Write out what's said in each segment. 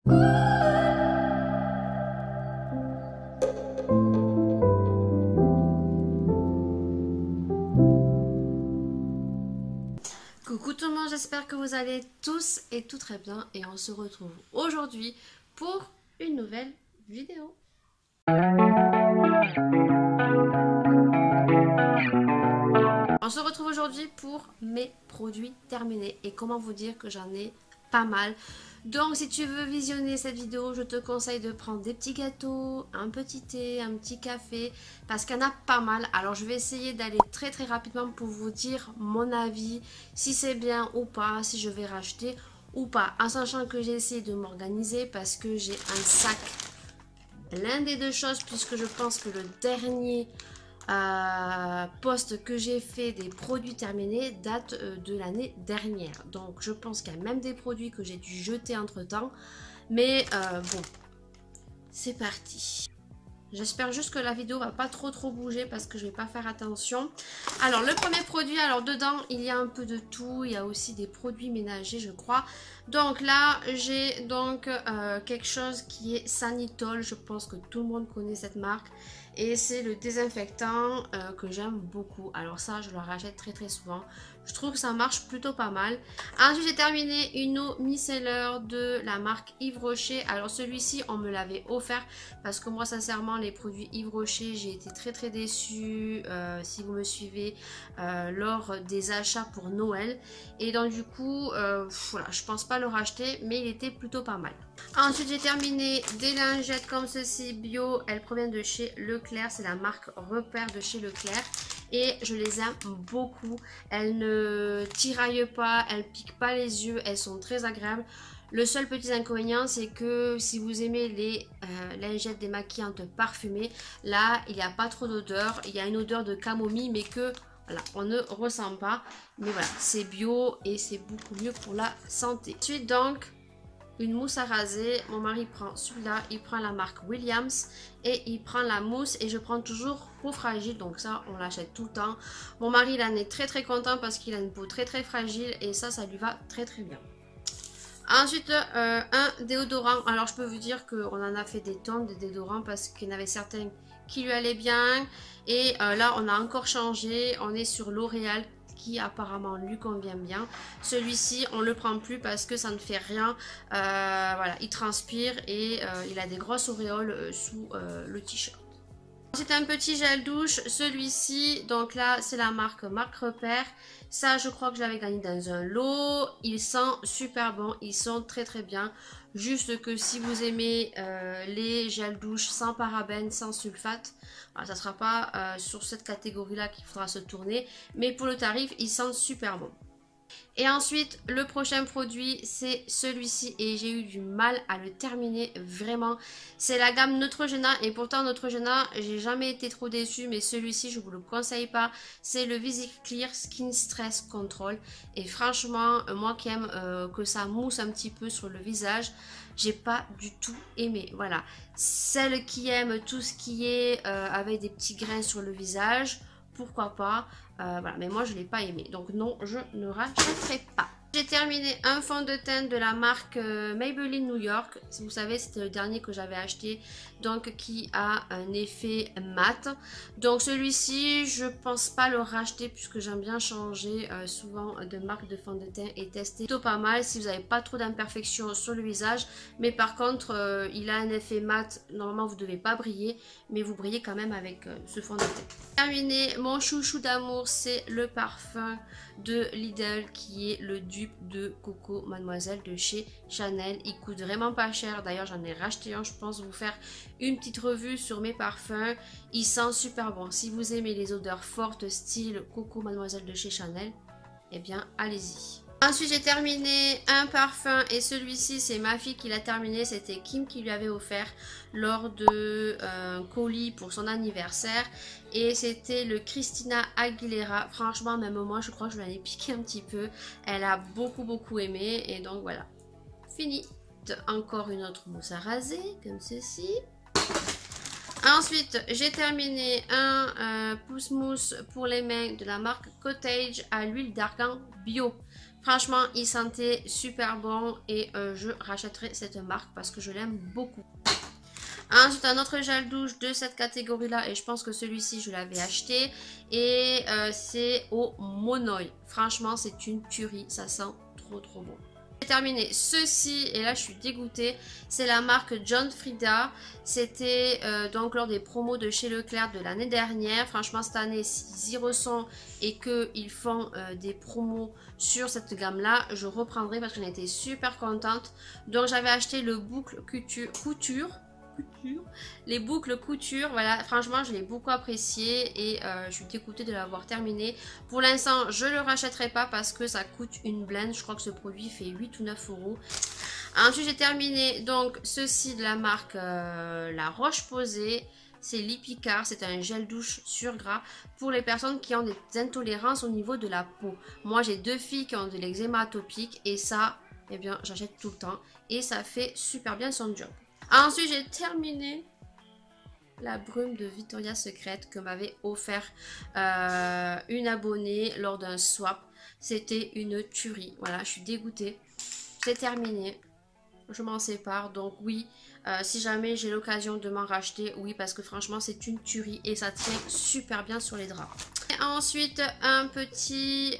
Coucou tout le monde, j'espère que vous allez tous et tout très bien et on se retrouve aujourd'hui pour une nouvelle vidéo. On se retrouve aujourd'hui pour mes produits terminés et comment vous dire que j'en ai pas mal. Donc si tu veux visionner cette vidéo, je te conseille de prendre des petits gâteaux, un petit thé, un petit café, parce qu'il y en a pas mal. Alors je vais essayer d'aller très rapidement pour vous dire mon avis, si c'est bien ou pas, si je vais racheter ou pas. En sachant que j'ai essayé de m'organiser parce que j'ai un sac blindé de choses, puisque je pense que le dernier post que j'ai fait des produits terminés date de l'année dernière, donc je pense qu'il y a même des produits que j'ai dû jeter entre temps, mais bon, c'est parti. J'espère juste que la vidéo va pas trop bouger parce que je vais pas faire attention. Alors le premier produit, alors dedans il y a un peu de tout, il y a aussi des produits ménagers je crois. Donc là j'ai donc quelque chose qui est Sanitol, je pense que tout le monde connaît cette marque. Et c'est le désinfectant que j'aime beaucoup. Alors ça je le rachète très souvent. Je trouve que ça marche plutôt pas mal. Ensuite j'ai terminé une eau micellaire de la marque Yves Rocher. Alors celui-ci on me l'avait offert parce que moi sincèrement les produits Yves Rocher j'ai été très déçue si vous me suivez lors des achats pour Noël. Et donc du coup voilà, je pense pas le racheter mais il était plutôt pas mal. Ensuite j'ai terminé des lingettes comme ceci bio. Elles proviennent de chez Leclerc, c'est la marque Repère de chez Leclerc. Et je les aime beaucoup. Elles ne tiraillent pas, elles piquent pas les yeux, elles sont très agréables. Le seul petit inconvénient, c'est que si vous aimez les lingettes démaquillantes parfumées, là, il n'y a pas trop d'odeur. Il y a une odeur de camomille, mais que voilà, on ne ressent pas. Mais voilà, c'est bio et c'est beaucoup mieux pour la santé. Ensuite, donc, une mousse à raser. Mon mari prend celui-là, il prend la marque Williams et il prend la mousse et je prends toujours peau fragile, donc ça on l'achète tout le temps. Mon mari il en est très content parce qu'il a une peau très fragile et ça lui va très bien. Ensuite un déodorant. Alors je peux vous dire qu'on en a fait des tonnes de déodorants parce qu'il y en avait certains qui lui allaient bien et là on a encore changé, on est sur L'Oréal qui apparemment lui convient bien. Celui-ci on le prend plus parce que ça ne fait rien, voilà, il transpire et il a des grosses auréoles sous le t-shirt. C'est un petit gel douche, celui-ci, donc là c'est la marque Repère. Ça je crois que je l'avais gagné dans un lot. Il sent super bon, ils sont très bien. Juste que si vous aimez les gels douche sans parabènes, sans sulfate, alors, ça ne sera pas sur cette catégorie là qu'il faudra se tourner. Mais pour le tarif, ils sentent super bon. Et ensuite le prochain produit c'est celui-ci et j'ai eu du mal à le terminer vraiment. C'est la gamme Neutrogena et pourtant Neutrogena j'ai jamais été trop déçue, mais celui-ci je vous le conseille pas. C'est le VisiClear Skin Stress Control et franchement moi qui aime que ça mousse un petit peu sur le visage, j'ai pas du tout aimé. Voilà, celle qui aime tout ce qui est avec des petits grains sur le visage, pourquoi pas, voilà, mais moi je l'ai pas aimé, donc non, je ne rachèterai pas. J'ai terminé un fond de teint de la marque Maybelline New York. Si vous savez, c'était le dernier que j'avais acheté, donc qui a un effet mat. Donc celui-ci, je pense pas le racheter puisque j'aime bien changer souvent de marque de fond de teint et tester plutôt pas mal si vous n'avez pas trop d'imperfections sur le visage. Mais par contre, il a un effet mat. Normalement, vous ne devez pas briller, mais vous brillez quand même avec ce fond de teint. Terminé, mon chouchou d'amour, c'est le parfum de Lidl qui est le dupe de Coco Mademoiselle de chez Chanel. Il coûte vraiment pas cher, d'ailleurs j'en ai racheté un. Je pense vous faire une petite revue sur mes parfums. Il sent super bon. Si vous aimez les odeurs fortes style Coco Mademoiselle de chez Chanel, eh bien allez-y. Ensuite j'ai terminé un parfum et celui-ci c'est ma fille qui l'a terminé, c'était Kim qui lui avait offert lors de colis pour son anniversaire et c'était le Christina Aguilera. Franchement même moi je crois que je lui en ai piqué un petit peu, elle a beaucoup aimé et donc voilà, fini. Encore une autre mousse à raser comme ceci. Ensuite, j'ai terminé un pousse-mousse pour les mains de la marque Cottage à l'huile d'argan bio. Franchement, il sentait super bon et je rachèterai cette marque parce que je l'aime beaucoup. Ensuite, un autre gel douche de cette catégorie-là et je pense que celui-ci, je l'avais acheté et c'est au Monoi. Franchement, c'est une tuerie, ça sent trop bon. J'ai terminé ceci et là je suis dégoûtée, c'est la marque John Frieda. C'était donc lors des promos de chez Leclerc de l'année dernière. Franchement cette année s'ils y ressentent et qu'ils font des promos sur cette gamme là, je reprendrai parce que j'en étais super contente. Donc j'avais acheté le boucle couture, les boucles couture, voilà, franchement je l'ai beaucoup apprécié et je suis dégoûtée de l'avoir terminé. Pour l'instant je le rachèterai pas parce que ça coûte une blinde, je crois que ce produit fait 8 ou 9 euros. Ensuite j'ai terminé donc ceci de la marque La Roche-Posay. C'est Lipicard, c'est un gel douche sur gras pour les personnes qui ont des intolérances au niveau de la peau. Moi j'ai 2 filles qui ont de l'eczéma atopique et ça, eh bien j'achète tout le temps et ça fait super bien son job. Ensuite, j'ai terminé la brume de Victoria's Secret que m'avait offert une abonnée lors d'un swap. C'était une tuerie. Voilà, je suis dégoûtée. C'est terminé. Je m'en sépare. Donc oui, si jamais j'ai l'occasion de m'en racheter, oui, parce que franchement, c'est une tuerie et ça tient super bien sur les draps. Et ensuite, un petit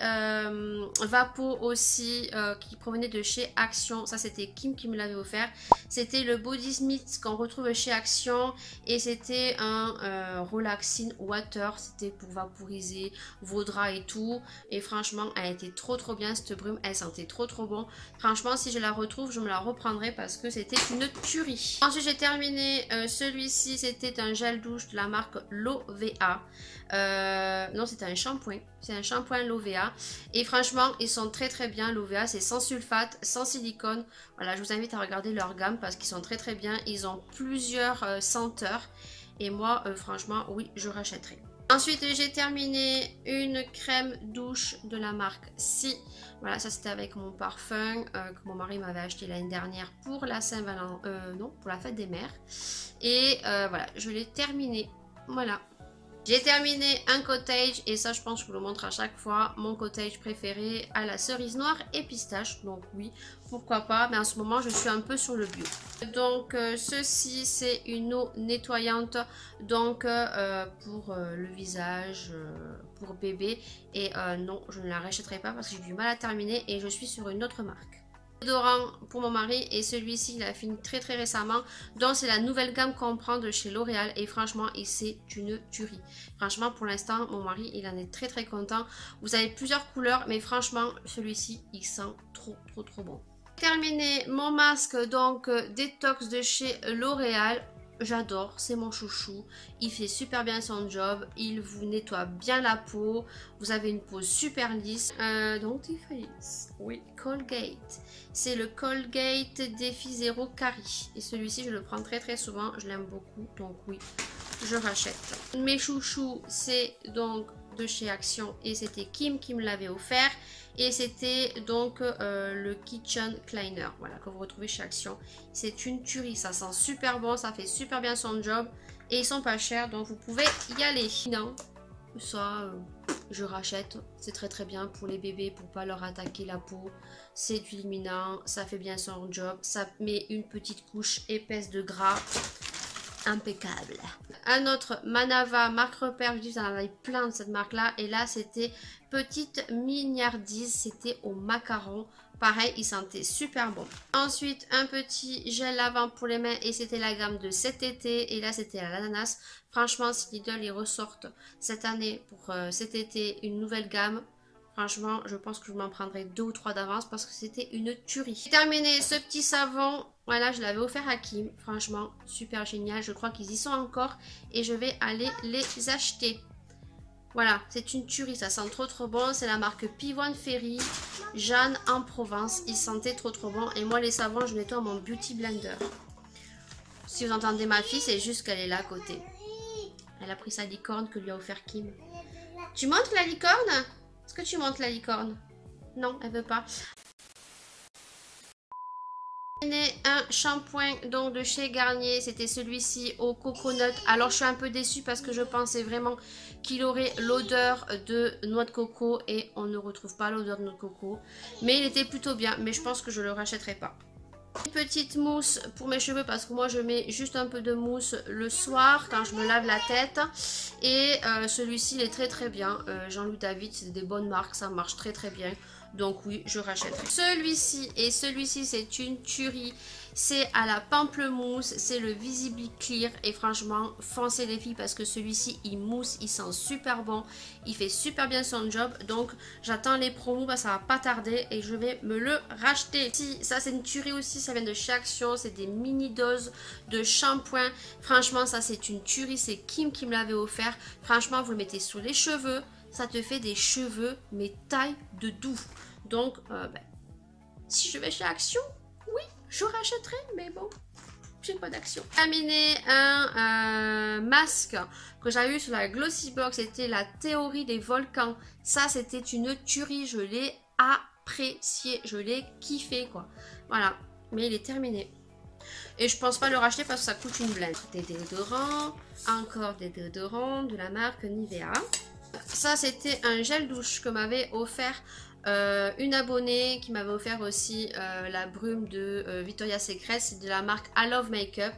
Vapo aussi qui provenait de chez Action. Ça, c'était Kim qui me l'avait offert. C'était le Body Smith qu'on retrouve chez Action. Et c'était un Relaxing Water. C'était pour vaporiser vos draps et tout. Et franchement, elle était trop bien cette brume. Elle sentait trop bon. Franchement, si je la retrouve, je me la reprendrai parce que c'était une tuerie. Ensuite, j'ai terminé celui-ci. C'était un gel douche de la marque Lovea. Non, c'est un shampoing. C'est un shampoing Lovea. Et franchement, ils sont très bien. Lovea, c'est sans sulfate, sans silicone. Voilà, je vous invite à regarder leur gamme parce qu'ils sont très bien. Ils ont plusieurs senteurs. Et moi, franchement, oui, je rachèterai. Ensuite, j'ai terminé une crème douche de la marque Si. Voilà, ça c'était avec mon parfum que mon mari m'avait acheté l'année dernière pour la Saint-Valentin. Non, pour la fête des mères. Et voilà, je l'ai terminé. Voilà. J'ai terminé un cottage et ça je pense que je vous le montre à chaque fois. Mon cottage préféré à la cerise noire et pistache. Donc oui, pourquoi pas. Mais en ce moment je suis un peu sur le bio. Donc ceci c'est une eau nettoyante. Donc pour le visage, pour bébé. Et non, je ne la rachèterai pas parce que j'ai du mal à terminer et je suis sur une autre marque. Déodorant pour mon mari et celui-ci il a fini très récemment, donc c'est la nouvelle gamme qu'on prend de chez L'Oréal et franchement c'est une tuerie. Franchement pour l'instant mon mari il en est très content. Vous avez plusieurs couleurs mais franchement celui-ci il sent trop bon. Terminé mon masque donc détox de chez L'Oréal. J'adore, c'est mon chouchou, il fait super bien son job, il vous nettoie bien la peau, vous avez une peau super lisse. Dentifrice, oui, Colgate, c'est le Colgate Défi Zéro Carie et celui-ci je le prends très souvent, je l'aime beaucoup donc oui, je rachète. Mes chouchous c'est donc de chez Action et c'était Kim qui me l'avait offert. Et c'était donc le Kitchen Cleaner, voilà, que vous retrouvez chez Action. C'est une tuerie, ça sent super bon, ça fait super bien son job. Et ils sont pas chers, donc vous pouvez y aller. Non, ça, je rachète. C'est très bien pour les bébés, pour pas leur attaquer la peau. C'est illuminant, ça fait bien son job. Ça met une petite couche épaisse de gras. Impeccable. Un autre Manava marque repère, vous en avez plein de cette marque là et là c'était petite mignardise, c'était au macaron, pareil il sentait super bon. Ensuite un petit gel lavant pour les mains et c'était la gamme de cet été et là c'était à l'ananas. Franchement si Lidl ils ressortent cette année pour cet été une nouvelle gamme, franchement je pense que je m'en prendrai 2 ou 3 d'avance parce que c'était une tuerie. J'ai terminé ce petit savon. Voilà, je l'avais offert à Kim. Franchement, super génial. Je crois qu'ils y sont encore. Et je vais aller les acheter. Voilà, c'est une tuerie. Ça sent trop bon. C'est la marque Pivoine Ferry. Jeanne en Provence. Ils sentaient trop bon. Et moi, les savons, je nettoie mon Beauty Blender. Si vous entendez ma fille, c'est juste qu'elle est là à côté. Elle a pris sa licorne que lui a offert Kim. Tu montres la licorne? Est-ce que tu montres la licorne? Non, elle veut pas. Un shampoing donc de chez Garnier, c'était celui-ci au coconut. Alors je suis un peu déçue parce que je pensais vraiment qu'il aurait l'odeur de noix de coco et on ne retrouve pas l'odeur de noix de coco. Mais il était plutôt bien, mais je pense que je le rachèterai pas. Une petite mousse pour mes cheveux parce que moi je mets juste un peu de mousse le soir quand je me lave la tête. Et celui-ci il est très très bien. Jean-Louis David, c'est des bonnes marques, ça marche très très bien. Donc oui, je rachèterai. Celui-ci c'est une tuerie. C'est à la pamplemousse, c'est le Visibly Clear. Et franchement, foncez les filles parce que celui-ci il mousse, il sent super bon. Il fait super bien son job. Donc j'attends les promos parce que ça va pas tarder et je vais me le racheter. Si, ça c'est une tuerie aussi, ça vient de chez Action. C'est des mini doses de shampoing. Franchement ça c'est une tuerie, c'est Kim qui me l'avait offert. Franchement vous le mettez sur les cheveux. Ça te fait des cheveux, mais taille de doux. Donc, si je vais chez Action, oui, je rachèterai, mais bon, j'ai pas d'Action. Terminé un masque que j'avais eu sur la Glossy Box, c'était la théorie des volcans. Ça, c'était une tuerie, je l'ai apprécié, je l'ai kiffé, quoi. Voilà, mais il est terminé. Et je pense pas le racheter parce que ça coûte une blinde. Des déodorants, encore des déodorants de la marque Nivea. Ça c'était un gel douche que m'avait offert une abonnée qui m'avait offert aussi la brume de Victoria's Secret, c'est de la marque I Love Makeup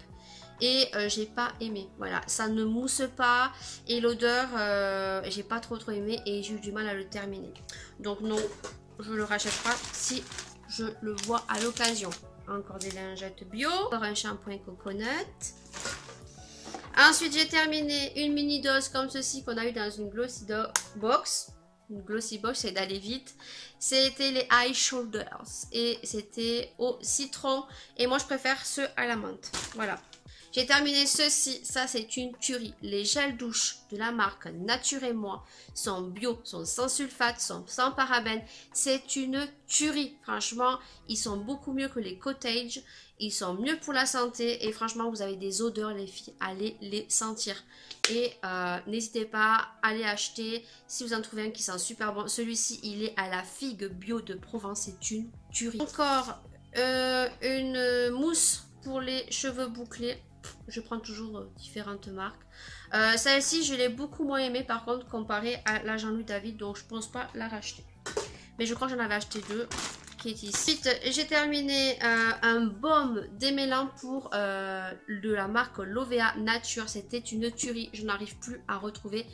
et j'ai pas aimé, voilà, ça ne mousse pas et l'odeur j'ai pas trop aimé et j'ai eu du mal à le terminer, donc non, je le rachète pas si je le vois à l'occasion. Encore des lingettes bio, encore un shampoing coconut. Ensuite, j'ai terminé une mini dose comme ceci qu'on a eu dans une Glossy Box. Une Glossy Box, c'est d'aller vite. C'était les Eye Shoulders et c'était au citron. Et moi, je préfère ceux à la menthe. Voilà. J'ai terminé ceci. Ça, c'est une tuerie. Les gels douche de la marque Nature et Moi sont bio, sont sans sulfate, sont sans parabènes. C'est une tuerie. Franchement, ils sont beaucoup mieux que les Cottage. Ils sont mieux pour la santé et franchement vous avez des odeurs les filles, allez les sentir et n'hésitez pas à les acheter si vous en trouvez un qui sent super bon. Celui-ci il est à la figue bio de Provence, c'est une tuerie. Encore une mousse pour les cheveux bouclés, je prends toujours différentes marques. Celle-ci je l'ai beaucoup moins aimée par contre comparée à la Jean-Louis David, donc je pense pas la racheter, mais je crois que j'en avais acheté deux. Ensuite, j'ai terminé un baume démêlant pour de la marque Lovea Nature. C'était une tuerie. Je n'arrive plus à retrouver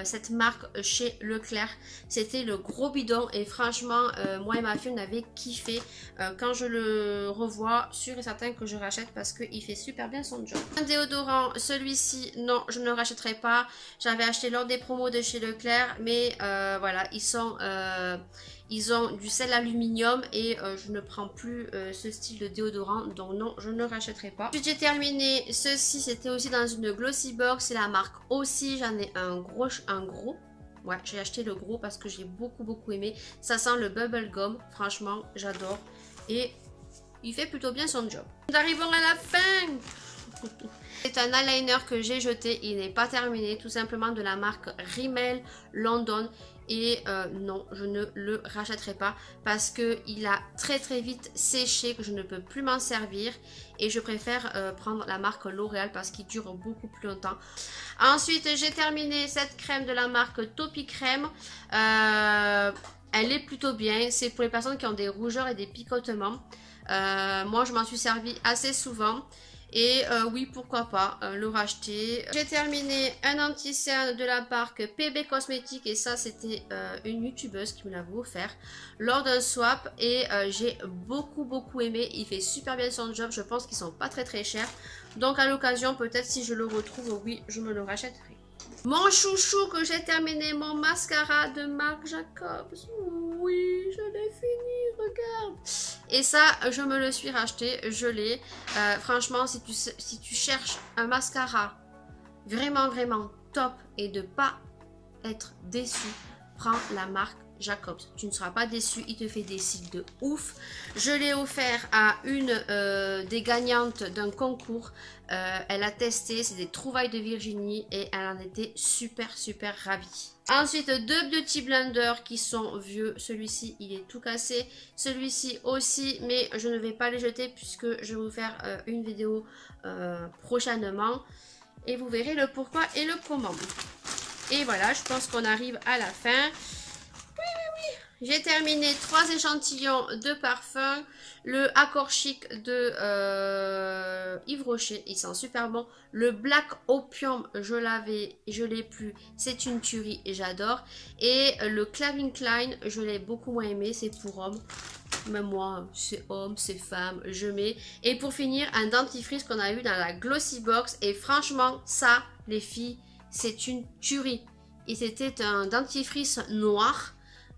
cette marque chez Leclerc. C'était le gros bidon et franchement, moi et ma fille, on avait kiffé. Quand je le revois, sûr et certain que je rachète parce qu'il fait super bien son job. Un déodorant, celui-ci, non, je ne le rachèterai pas. J'avais acheté lors des promos de chez Leclerc, mais voilà, ils ont du sel aluminium et je ne prends plus ce style de déodorant, donc non, je ne rachèterai pas. Ensuite, j'ai terminé ceci, c'était aussi dans une Glossy Box, c'est la marque aussi, j'en ai un gros. Ouais, j'ai acheté le gros parce que j'ai beaucoup aimé. Ça sent le bubble gum, franchement, j'adore. Et il fait plutôt bien son job. Nous arrivons à la fin. C'est un eyeliner que j'ai jeté, il n'est pas terminé, tout simplement de la marque Rimmel London. Et non, je ne le rachèterai pas parce qu'il a très vite séché, que je ne peux plus m'en servir. Et je préfère prendre la marque L'Oréal parce qu'il dure beaucoup plus longtemps. Ensuite, j'ai terminé cette crème de la marque Topi Crème. Elle est plutôt bien, c'est pour les personnes qui ont des rougeurs et des picotements. Moi, je m'en suis servi assez souvent. Et oui, pourquoi pas le racheter. J'ai terminé un anti-cerne de la marque PB Cosmétiques et ça c'était une youtubeuse qui me l'avait offert lors d'un swap et j'ai beaucoup aimé. Il fait super bien son job, je pense qu'ils sont pas très chers. Donc à l'occasion, peut-être si je le retrouve, oui, je me le rachèterai. Mon chouchou que j'ai terminé, mon mascara de Marc Jacobs. Oui, je l'ai fini, regarde. Et ça, je me le suis racheté, je l'ai. Franchement, si tu cherches un mascara vraiment top et de pas être déçu, prends la marque Jacobs. Tu ne seras pas déçu, il te fait des cils de ouf. Je l'ai offert à une des gagnantes d'un concours. Elle a testé, c'est des trouvailles de Virginie et elle en était super ravie. Ensuite, deux beauty blenders qui sont vieux. Celui-ci, il est tout cassé. Celui-ci aussi, mais je ne vais pas les jeter puisque je vais vous faire une vidéo prochainement. Et vous verrez le pourquoi et le comment. Et voilà, je pense qu'on arrive à la fin. Oui. J'ai terminé 3 échantillons de parfum. Le Accord Chic de Yves Rocher, il sent super bon. Le Black Opium, je l'ai plus. C'est une tuerie et j'adore. Et le Calvin Klein, je l'ai beaucoup moins aimé. C'est pour hommes. Même moi, c'est homme, c'est femme, je mets. Et pour finir, un dentifrice qu'on a eu dans la Glossy Box. Et franchement, ça, les filles, c'est une tuerie. Et c'était un dentifrice noir.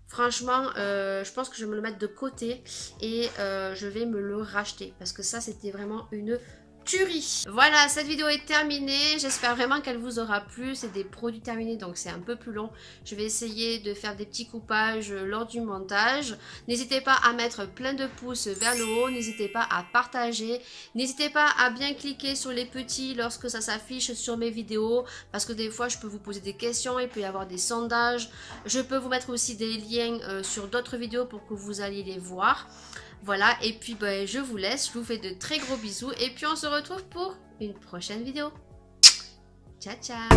Franchement, je pense que je vais me le mettre de côté. Et je vais me le racheter. Parce que ça, c'était vraiment une tuerie. Voilà, cette vidéo est terminée. J'espère vraiment qu'elle vous aura plu. C'est des produits terminés, donc c'est un peu plus long. Je vais essayer de faire des petits coupages lors du montage. N'hésitez pas à mettre plein de pouces vers le haut. N'hésitez pas à partager. N'hésitez pas à bien cliquer sur les petits lorsque ça s'affiche sur mes vidéos. Parce que des fois, je peux vous poser des questions. Il peut y avoir des sondages. Je peux vous mettre aussi des liens sur d'autres vidéos pour que vous alliez les voir. Voilà, et puis ben, je vous laisse, je vous fais de très gros bisous et puis on se retrouve pour une prochaine vidéo. Ciao, ciao!